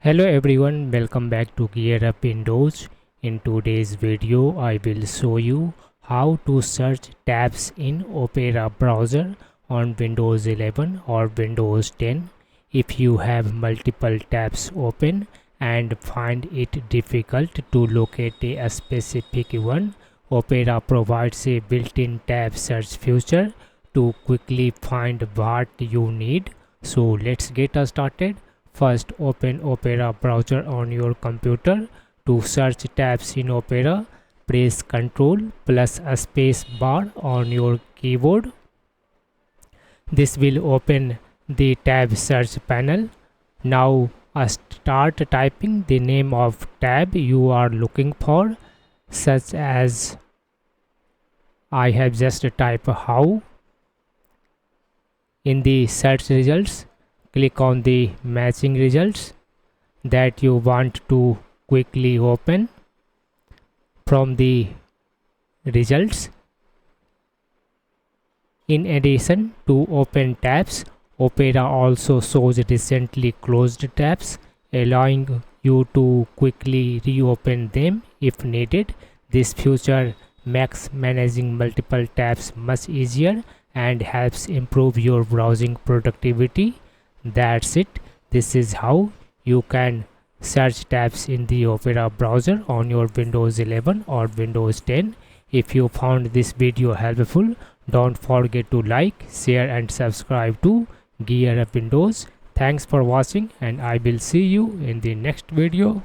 Hello everyone, welcome back to GearUpWindows. In today's video, I will show you how to search tabs in Opera browser on Windows 11 or Windows 10. If you have multiple tabs open and find it difficult to locate a specific one, Opera provides a built-in tab search feature to quickly find what you need. So let's get started. First, open Opera browser on your computer. To search tabs in Opera, press Ctrl plus a space bar on your keyboard. This will open the tab search panel. Now start typing the name of tab you are looking for, such as I have just typed how. In the search results, click on the matching results that you want to quickly open. From the results, in addition to open tabs, Opera also shows recently closed tabs, allowing you to quickly reopen them if needed. This feature makes managing multiple tabs much easier and helps improve your browsing productivity. That's it. This is how you can search tabs in the Opera browser on your Windows 11 or Windows 10. If you found this video helpful, don't forget to like, share and subscribe to GearUpWindows. Thanks for watching and I will see you in the next video.